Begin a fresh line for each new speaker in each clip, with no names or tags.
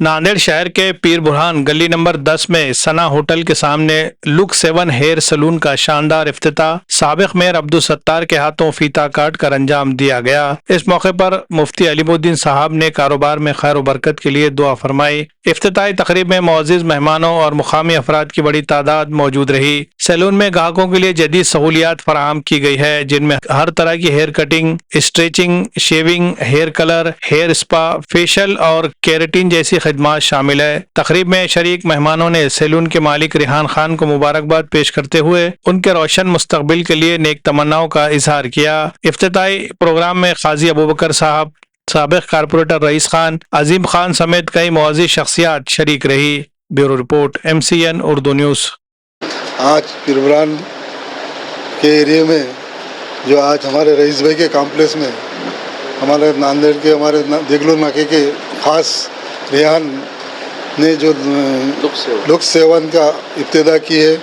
नांदेड़ शहर के पीर बुरहान गली नंबर 10 में सना होटल के सामने लुक 7 हेयर सलून का शानदार इफ्तिताह साबिक मेयर अब्दुल सत्तार के हाथों फीता काट कर अंजाम दिया गया। इस मौके पर मुफ्ती अलीमुद्दीन साहब ने कारोबार में खैर बरकत के लिए दुआ फरमाई। इफ्तिताही तकरीब में मुअज़्ज़िज़ मेहमानों और मुकामी अफराद की बड़ी तादाद मौजूद रही। सैलून में ग्राहकों के लिए जदीद सहूलियात फराहम की गई है, जिनमें हर तरह की hair cutting, stretching, shaving, hair colour, hair spa, facial और केराटिन जैसी खिदमात शामिल है। तकरीब में शरीक मेहमानों ने सैलून के मालिक रिहान खान को मुबारकबाद पेश करते हुए उनके रोशन मुस्तकबिल के लिए नेक तमन्नाओं का इजहार किया। इफ्तिताही प्रोग्राम में काजी अबूबकर साहब, साबिक कारपोरेटर रईस खान, अजीम खान समेत कई मुअज़्ज़िज़ शख्सियात शरीक रही। Bureau report, MCN Urdu news.
आज पीर बुरहान के एरिया में जो आज हमारे रईस भाई के कॉम्प्लेक्स में हमारे नांदेड़ के हमारे देगलूर नाके के ख़ास रेहान ने जो लुक 7 का इब्तिदा की है,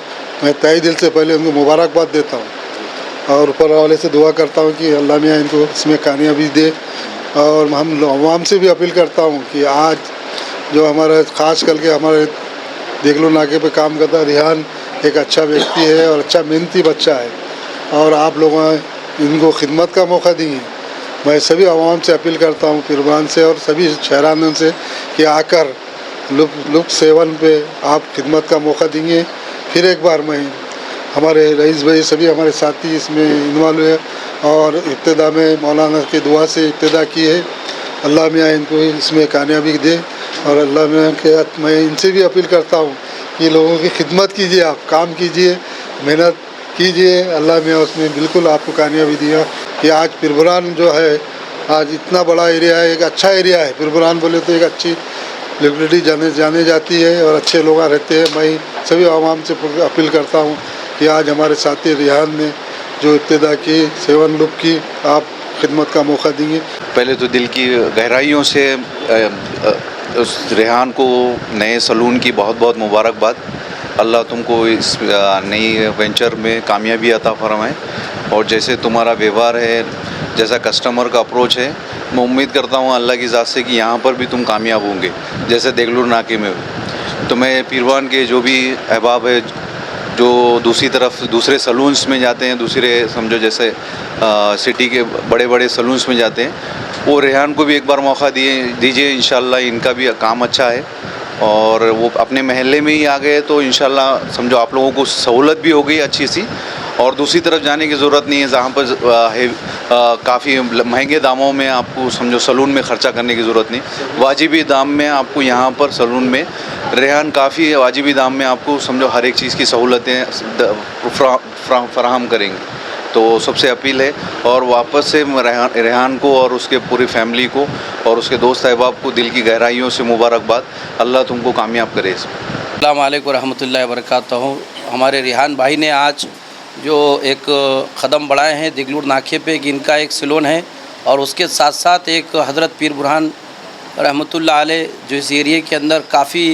मैं तहे दिल से पहले उनको मुबारकबाद देता हूँ और ऊपर वाले से दुआ करता हूँ कि अल्लाह मियाँ इनको इसमें कामयाबी दे। और हम आवाम से भी अपील करता हूँ कि आज जो हमारा ख़ास करके हमारे देगलूर नाके पे काम करता रेहान एक अच्छा व्यक्ति है और अच्छा मेहनती बच्चा है और आप लोगों ने इनको खिदमत का मौका दिए। मैं सभी आवाम से अपील करता हूँ पीर बुरहान से और सभी शहरानों से कि आकर लुक 7 पे आप खिदमत का मौका देंगे। फिर एक बार मैं हमारे रईस भाई सभी हमारे साथी इसमें इन्वॉल्व हुए और इब्तिदा में मौलाना की दुआ से इब्तिदा की है। अल्लाह मियाँ इनको इसमें कामयाबी दे और अल्लाह मियाँ के मैं इनसे भी अपील करता हूँ कि लोगों की खिदमत कीजिए, आप काम कीजिए, मेहनत कीजिए, अल्लाह मियाँ उसमें बिल्कुल आपको कामयाबी दिया। कि आज पीर बुरहान जो है आज इतना बड़ा एरिया है, एक अच्छा एरिया है। पीर बुरहान बोले तो एक अच्छी लोकेलिटी जाने जाती है और अच्छे लोग रहते हैं। मैं सभी आवाम से अपील करता हूँ कि आज हमारे साथी रेहान ने जो इब्तिदा की 7 लुक की, आप खिदमत का मौका देंगे।
पहले तो दिल की गहराइयों से उस रेहान को नए सलून की बहुत बहुत मुबारकबाद। अल्लाह तुमको इस नई वेंचर में कामयाबी अता फरमाए और जैसे तुम्हारा व्यवहार है, जैसा कस्टमर का अप्रोच है, मैं उम्मीद करता हूँ अल्लाह की ज़ात से कि यहाँ पर भी तुम कामयाब होंगे जैसे देगलूर नाके में। तो मैं पीर बुरहान के जो भी अहबाब है जो दूसरी तरफ दूसरे सलून्स में जाते हैं, दूसरे समझो जैसे सिटी के बड़े बड़े सलून्स में जाते हैं, वो रेहान को भी एक बार मौका दीजिए। इंशाल्लाह इनका भी काम अच्छा है और वो अपने महल्ले में ही आ गए तो इंशाल्लाह समझो आप लोगों को सहूलत भी हो गई अच्छी सी और दूसरी तरफ जाने की ज़रूरत नहीं है जहाँ पर काफ़ी महंगे दामों में आपको समझो सलून में ख़र्चा करने की ज़रूरत नहीं। वाजिबी दाम में आपको यहाँ पर सलून में रेहान काफ़ी वाजिबी दाम में आपको समझो हर एक चीज़ की सहूलतें फराहम करेंगे। तो सबसे अपील है और वापस से रेहान को और उसके पूरी फैमिली को और उसके दोस्त अहबाब को दिल की गहराइयों से मुबारकबाद। अल्लाह तुमको कामयाब करे।
अस्सलाम वालेकुम रहमतुल्लाहि व बरकातहू। हमारे रेहान भाई ने आज जो एक कदम बढ़ाए हैं देगलूर नाके पे कि इनका एक सैलून है और उसके साथ साथ एक हज़रत पीर बुरहान रहमतुल्लाह अलैह जो इस एरिया के अंदर काफ़ी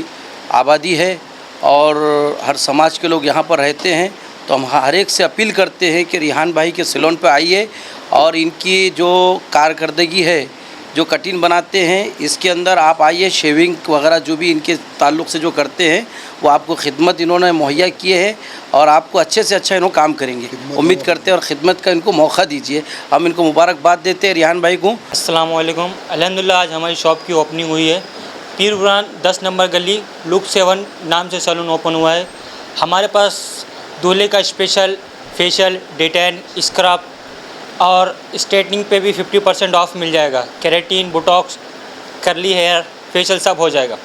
आबादी है और हर समाज के लोग यहाँ पर रहते हैं। तो हम हर एक से अपील करते हैं कि रेहान भाई के सैलून पे आइए और इनकी जो कारकर्दगी है, जो कटिंग बनाते हैं, इसके अंदर आप आइए, शेविंग वगैरह जो भी इनके ताल्लुक़ से जो करते हैं वो आपको खिदमत इन्होंने मुहैया किए है और आपको अच्छे से अच्छा इन्हों काम करेंगे। उम्मीद करते हैं और ख़िदमत का इनको मौका दीजिए। हम इनको मुबारकबाद देते हैं रेहान भाई को।
अस्सलाम वालेकुम। अल्हम्दुलिल्लाह आज हमारी शॉप की ओपनिंग हुई है। पीर बुरहान 10 नंबर गली लुक 7 नाम से सैलून ओपन हुआ है। हमारे पास दूल्हे का स्पेशल फेशियल, डिटेन, स्क्रब और स्ट्रेटनिंग पे भी 50% ऑफ मिल जाएगा। Keratin, botox, curly hair, facial सब हो जाएगा।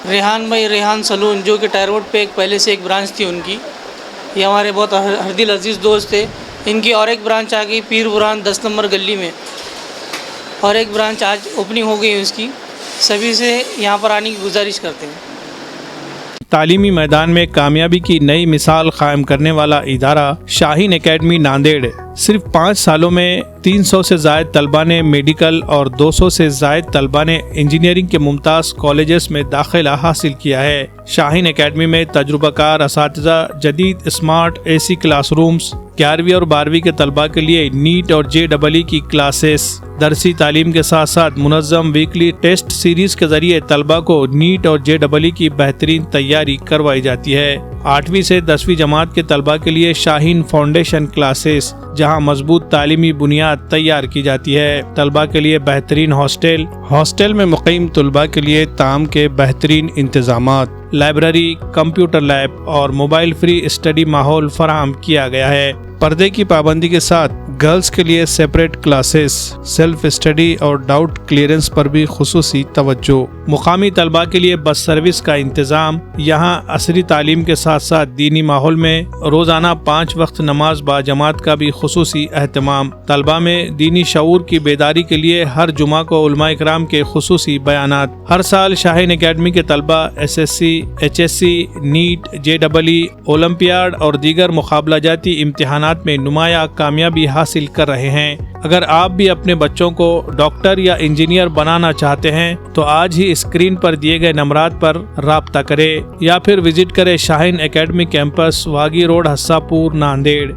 रेहान भाई रेहान सलून जो कि टायर रोड पे एक पहले से एक ब्रांच थी उनकी, ये हमारे बहुत हरदिल अजीज़ दोस्त थे। इनकी और एक ब्रांच आ गई पीर बुरहान 10 नंबर गली में और एक ब्रांच आज ओपनिंग हो गई उसकी। सभी से यहाँ पर आने की गुजारिश करते हैं।
तालीमी मैदान में कामयाबी की नई मिसाल कायम करने वाला इदारा शाहीन एकेडमी नांदेड़ सिर्फ 5 सालों में 300 से ज़ायद तलबा ने मेडिकल और 200 से ज़ायद तलबा ने इंजीनियरिंग के मुमताज़ कॉलेजेस में दाखिला हासिल किया है। शाहीन एकेडमी में तजुर्बाकार असातिज़ा, जदीद स्मार्ट AC क्लासरूम्स, 11वीं और 12वीं के तलबा के लिए नीट और JEE की क्लासेस। दरसी तालीम के साथ साथ मुनज़्ज़म वीकली टेस्ट सीरीज के जरिए तलबा को नीट और JEE की बेहतरीन तैयारी करवाई जाती है। 8वीं से 10वीं जमात के तलबा के लिए शाहीन फाउंडेशन क्लासेस, जहां मजबूत तालीमी बुनियाद तैयार की जाती है। तलबा के लिए बेहतरीन हॉस्टल में मुक़ीम तलबा के लिए ताम के बेहतरीन इंतजामात, लाइब्रेरी, कंप्यूटर लैब और मोबाइल फ्री स्टडी माहौल फराहम किया गया है। पर्दे की पाबंदी के साथ गर्ल्स के लिए सेपरेट क्लासेस, सेल्फ स्टडी और डाउट क्लियरेंस पर भी खुसूसी तवज्जो। मुकामी तलबा के लिए बस सर्विस का इंतज़ाम। यहाँ असरी तालीम के साथ साथ दीनी माहौल में रोज़ाना 5 वक्त नमाज बाजमात का भी खुसूसी अहतमाम। तलबा में दीनी शऊर की बेदारी के लिए हर जुमा को उलमा इकराम के खुसूसी बयानात। हर साल शाहीन एकेडमी के तलबा SSC, HSC, NEET, JEE, Olympiad और दीगर मुकाबला जाती इम्तिहानात में नुमाया कामयाबी हासिल कर रहे हैं। अगर आप भी अपने बच्चों को डॉक्टर या इंजीनियर बनाना चाहते हैं तो आज ही स्क्रीन पर दिए गए नंबरात पर राब्ता करें या फिर विजिट करें Shaheen academy campus, वागी road, हस्सापुर, Nanded.